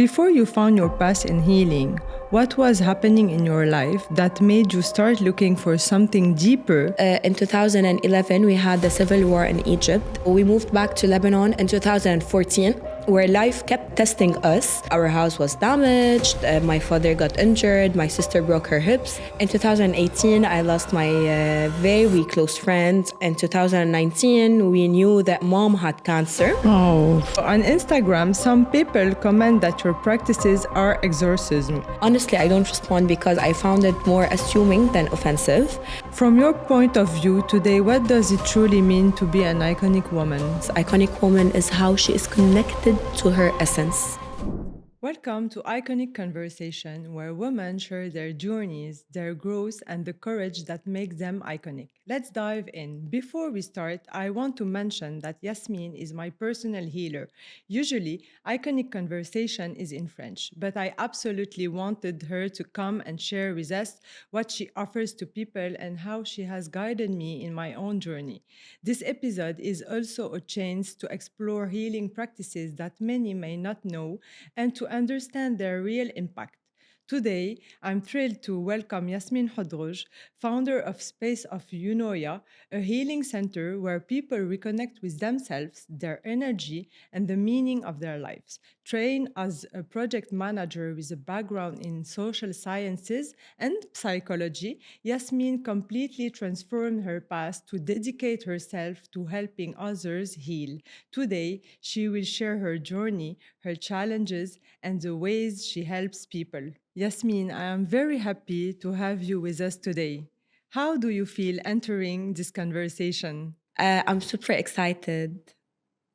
Before you found your path in healing, what was happening in your life that made you start looking for something deeper? In 2011, we had the civil war in Egypt. We moved back to Lebanon in 2014, where life kept testing us. Our house was damaged, my father got injured, my sister broke her hips. In 2018, I lost my very close friend. In 2019, we knew that mom had cancer. Oh. On Instagram, some people comment that your practices are exorcism. Honestly, I don't respond because I found it more assuming than offensive. From your point of view today, what does it truly mean to be an iconic woman? Iconic woman is how she is connected to her essence. Welcome to Iconic Conversation, where women share their journeys, their growth, and the courage that makes them iconic. Let's dive in. Before we start, I want to mention that Yasmine is my personal healer. Usually, Iconic Conversation is in French, but I absolutely wanted her to come and share with us what she offers to people and how she has guided me in my own journey. This episode is also a chance to explore healing practices that many may not know and to understand their real impact. Today, I'm thrilled to welcome Yasmine Hodroj, founder of Space of Eunoia, a healing center where people reconnect with themselves, their energy, and the meaning of their lives. Trained as a project manager with a background in social sciences and psychology, Yasmine completely transformed her past to dedicate herself to helping others heal. Today, she will share her journey, her challenges, and the ways she helps people. Yasmine, I am very happy to have you with us today. How do you feel entering this conversation? I'm super excited to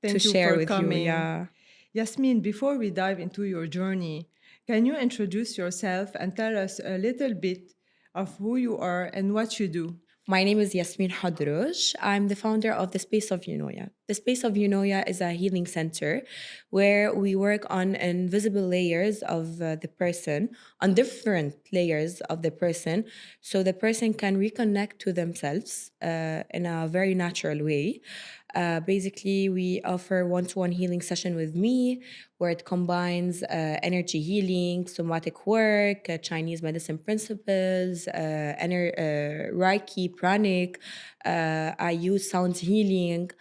Thank you share for with coming. you. Yeah. Yasmine, before we dive into your journey, can you introduce yourself and tell us a little bit of who you are and what you do? My name is Yasmine Hodroj. I'm the founder of the Space of Eunoia. The Space of Eunoia is a healing center where we work on invisible layers of the person, on different layers of the person, so the person can reconnect to themselves in a very natural way. Basically, we offer one-to-one healing session with me, where it combines energy healing, somatic work, Chinese medicine principles, Reiki, pranic. I use sound healing.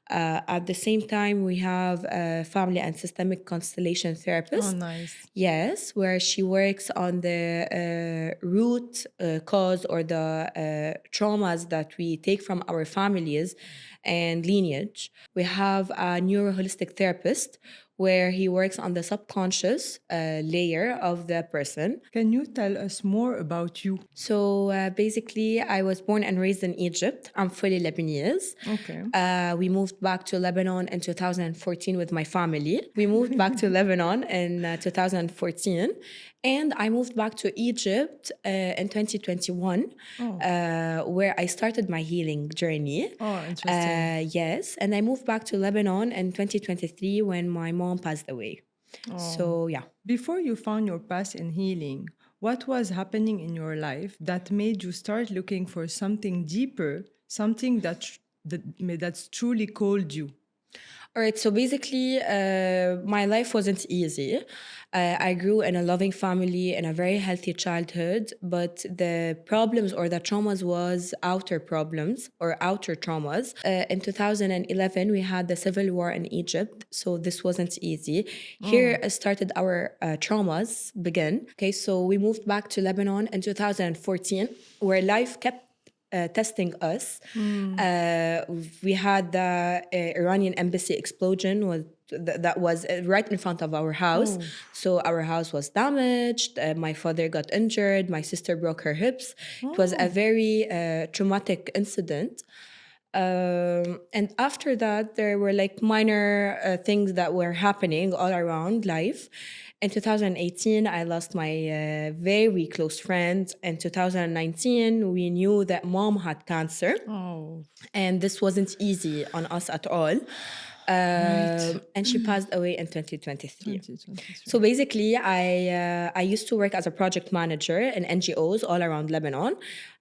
At the same time, we have a family and systemic constellation therapist. Oh, nice. Yes, where she works on the root cause or the traumas that we take from our families and lineage. We have a neuroholistic therapist where he works on the subconscious layer of the person. Can you tell us more about you? So basically, I was born and raised in Egypt. I'm fully Lebanese. Okay. We moved back to Lebanon in 2014 with my family. We moved back to Lebanon in 2014. And I moved back to Egypt in 2021, where I started my healing journey. Oh, interesting. Yes, and I moved back to Lebanon in 2023 when my mom passed away. So, yeah. Before you found your path in healing, what was happening in your life that made you start looking for something deeper, something that's truly called you? All right, so basically, my life wasn't easy. I grew in a loving family in a very healthy childhood, but the problems or the traumas was outer problems or outer traumas. In 2011, we had the civil war in Egypt, so this wasn't easy. Here started our traumas begin. Okay, so we moved back to Lebanon in 2014, where life kept testing us. We had the Iranian embassy explosion that was right in front of our house. So our house was damaged. My father got injured. My sister broke her hips. It was a very traumatic incident. And after that, there were like minor things that were happening all around life. In 2018, I lost my very close friend. In 2019, we knew that mom had cancer. And this wasn't easy on us at all. And she passed away in 2023. So basically, I used to work as a project manager in NGOs all around Lebanon.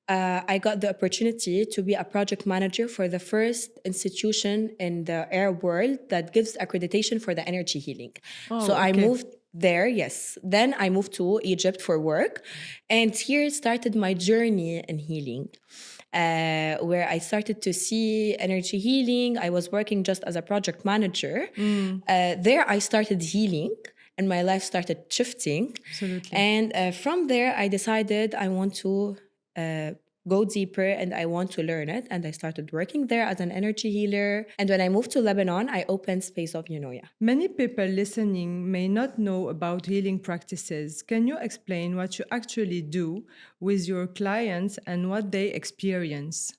I got the opportunity to be a project manager for the first institution in the Arab world that gives accreditation for the energy healing. So I moved there, yes. Then I moved to Egypt for work, and here started my journey in healing, where I started to see energy healing. I was working just as a project manager. There, I started healing, and my life started shifting. Absolutely. And from there, I decided I want to go deeper and I want to learn it. And I started working there as an energy healer. And when I moved to Lebanon, I opened Space of Eunoia. Many people listening may not know about healing practices. Can you explain what you actually do with your clients and what they experience?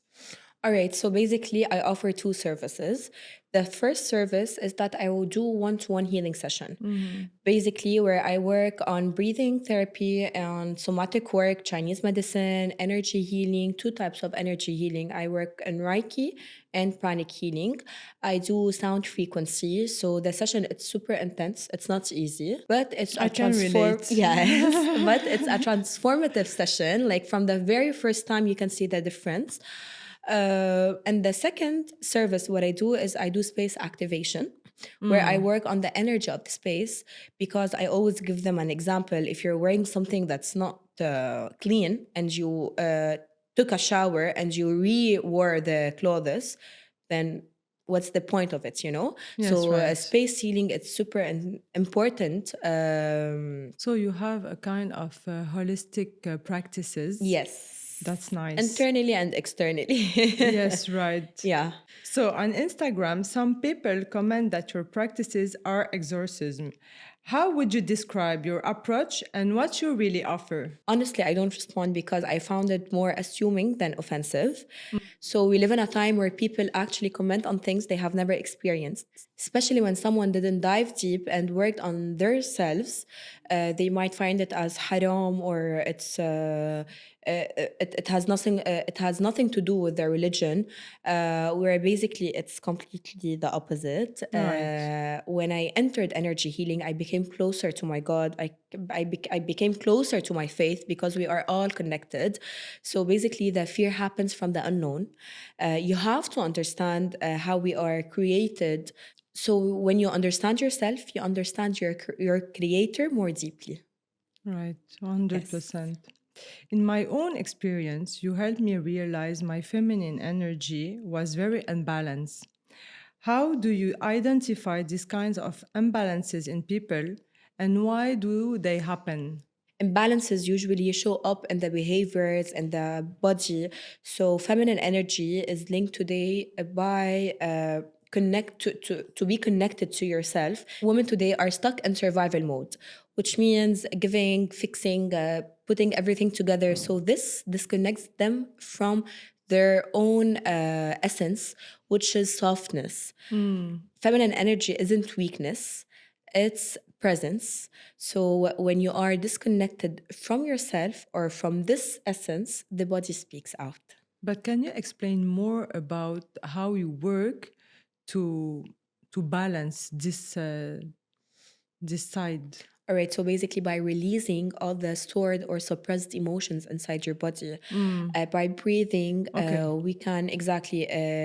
All right, so basically, I offer two services. The first service is that I will do one-to-one healing session. Basically, where I work on breathing therapy and somatic work, Chinese medicine, energy healing, two types of energy healing. I work in Reiki and pranic healing. I do sound frequency, so the session it's super intense. It's not easy, but it's I can relate. Yes, but it's a transformative session. Like from the very first time, you can see the difference. And the second service, what I do is I do space activation, where I work on the energy of the space, because I always give them an example. If you're wearing something that's not clean and you took a shower and you re-wore the clothes, then what's the point of it, you know? Yes, so right. space healing, it's super important. So you have a kind of holistic practices. Yes. That's nice. Internally and externally. Yes, right. Yeah. So on Instagram, some people comment that your practices are exorcism. How would you describe your approach and what you really offer? Honestly, I don't respond because I found it more assuming than offensive. So we live in a time where people actually comment on things they have never experienced, especially when someone didn't dive deep and worked on themselves. They might find it as haram, or it has nothing. It has nothing to do with their religion. Where basically it's completely the opposite. Right. When I entered energy healing, I became closer to my God. I became closer to my faith, because we are all connected. So basically, the fear happens from the unknown. You have to understand how we are created. So when you understand yourself, you understand your creator more deeply. Right, 100%. In my own experience, you helped me realize my feminine energy was very unbalanced. How do you identify these kinds of imbalances in people and why do they happen? Imbalances usually show up in the behaviors and the body. So feminine energy is linked today by to be connected to yourself. Women today are stuck in survival mode, which means giving, fixing, putting everything together. So this disconnects them from their own essence, which is softness. Feminine energy isn't weakness, it's presence. So when you are disconnected from yourself or from this essence, the body speaks out. But can you explain more about how you work to balance this side? All right, so basically, by releasing all the stored or suppressed emotions inside your body, by breathing, Okay. we can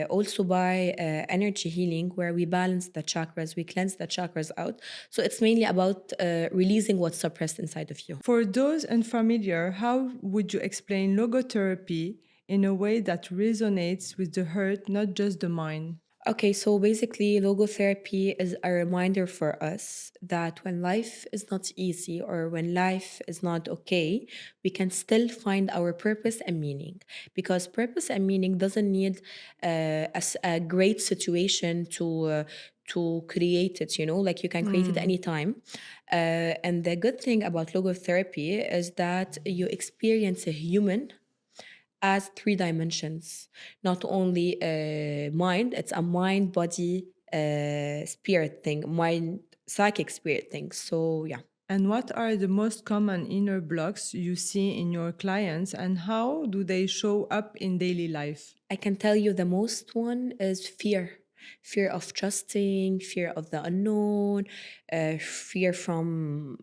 also by energy healing, where we balance the chakras, we cleanse the chakras out. So it's mainly about releasing what's suppressed inside of you. For those unfamiliar, how would you explain logotherapy in a way that resonates with the heart, not just the mind? Okay, so basically, logotherapy is a reminder for us that when life is not easy or when life is not okay, we can still find our purpose and meaning. Because purpose and meaning doesn't need a great situation to create it, you know, like you can create it anytime. And the good thing about logotherapy is that you experience a human as three dimensions, not only mind. It's a mind, body, spirit thing, mind, psychic, spirit thing. So yeah. And what are the most common inner blocks you see in your clients and how do they show up in daily life? I can tell you the most one is fear of trusting, fear of the unknown, fear from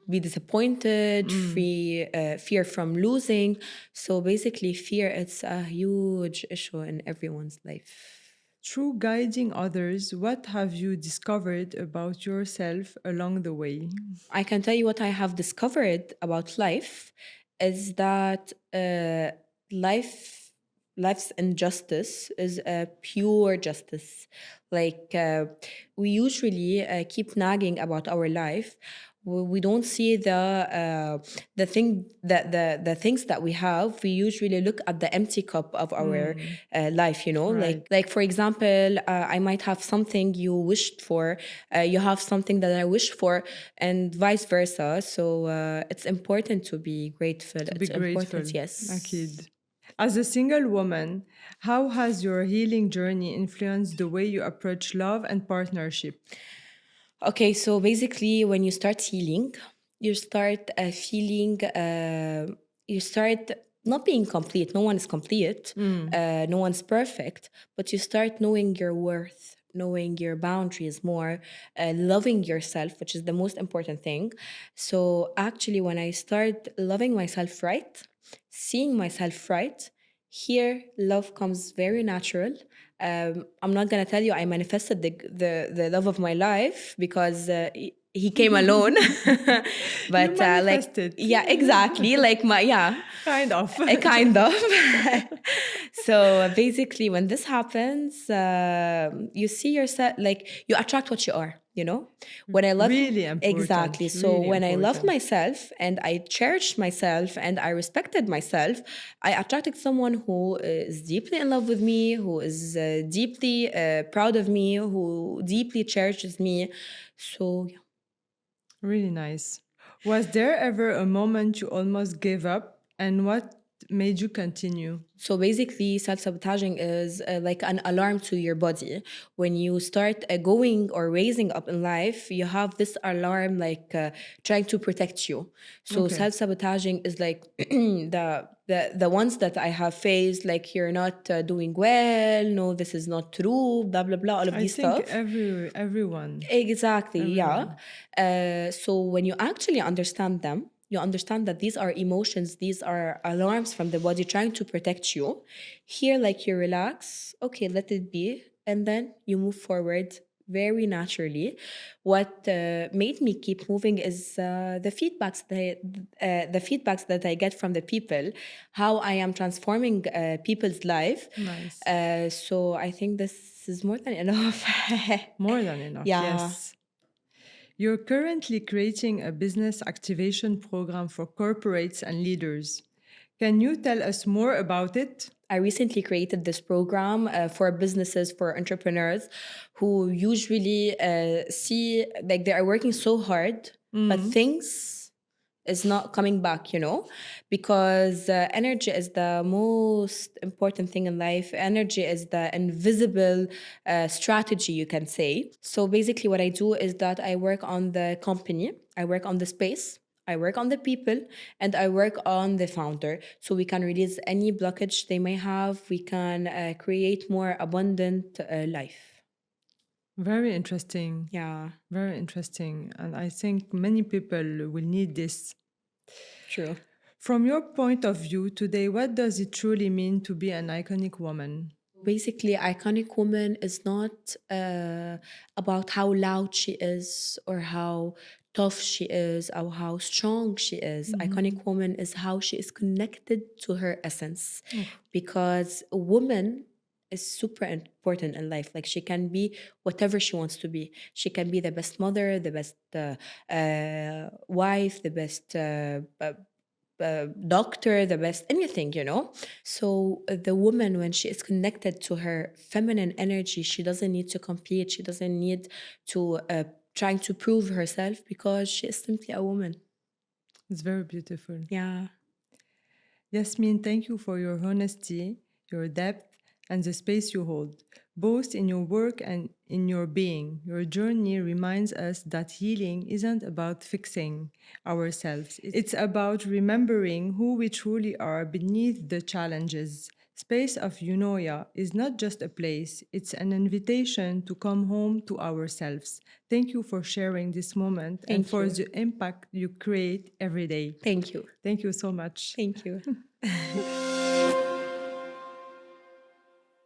be disappointed, fear from losing. So basically, fear, it's a huge issue in everyone's life. Through guiding others, what have you discovered about yourself along the way? I can tell you what I have discovered about life is that life life's injustice is a pure justice. Like we usually keep nagging about our life. We don't see the thing that the things that we have. We usually look at the empty cup of our life. You know, Right. like for example, I might have something you wished for, you have something that I wish for, and vice versa. So it's important to be grateful. To be It's grateful. important, yes. Akid. As a single woman, how has your healing journey influenced the way you approach love and partnership? Okay, so basically, when you start healing, you start you start not being complete. No one is complete. No one's perfect, but you start knowing your worth, knowing your boundaries more, loving yourself, which is the most important thing. So actually, when I start loving myself right, seeing myself right, here love comes very natural. I'm not gonna tell you I manifested the love of my life because he came alone. You But manifested. yeah, exactly, like my yeah, Kind of. kind of. So basically, when this happens, you see yourself, like you attract what you are. You know, when I love Really important. exactly. So Really when I loved important. myself and I cherished myself and I respected myself, I attracted someone who is deeply in love with me, who is deeply proud of me, who deeply cherishes me. So yeah. Really nice. Was there ever a moment you almost gave up, and what made you continue? So basically, self-sabotaging is like an alarm to your body. When you start going or raising up in life, you have this alarm like trying to protect you. So Okay. self-sabotaging is like the ones that I have faced, like you're not doing well, no, this is not true, blah blah blah, all of I these think stuff. everyone, Exactly, yeah. everyone. So when you actually understand them, you understand that these are emotions, these are alarms from the body trying to protect you. Here, like you relax, okay, let it be, and then you move forward very naturally. What made me keep moving is the feedbacks that I get from the people, how I am transforming people's life. Nice. So I think this is more than enough. More than enough, Yeah. yes. You're currently creating a business activation program for corporates and leaders. Can you tell us more about it? I recently created this program for businesses, for entrepreneurs who usually see like they are working so hard, but things is not coming back, you know, because energy is the most important thing in life. Energy is the invisible strategy, you can say. So basically, what I do is that I work on the company, I work on the space, I work on the people, and I work on the founder. So we can release any blockage they may have. We can create more abundant life. Very interesting. Yeah, Very interesting. And I think many people will need this. true. From your point of view today, what does it truly mean to be an iconic woman? Basically, iconic woman is not about how loud she is or how tough she is or how strong she is. Iconic woman is how she is connected to her essence, because a woman is super important in life. Like she can be whatever she wants to be. She can be the best mother, the best wife, the best doctor, the best anything, you know. So the woman, when she is connected to her feminine energy, she doesn't need to compete, she doesn't need to trying to prove herself, because she is simply a woman. It's very beautiful. Yeah. Yasmine, thank you for your honesty, your depth, and the space you hold, both in your work and in your being. Your journey reminds us that healing isn't about fixing ourselves, it's about remembering who we truly are beneath the challenges. Space of Eunoia is not just a place, it's an invitation to come home to ourselves. Thank you for sharing this moment and Thank for you. the impact you create every day. Thank you. Thank you so much. Thank you.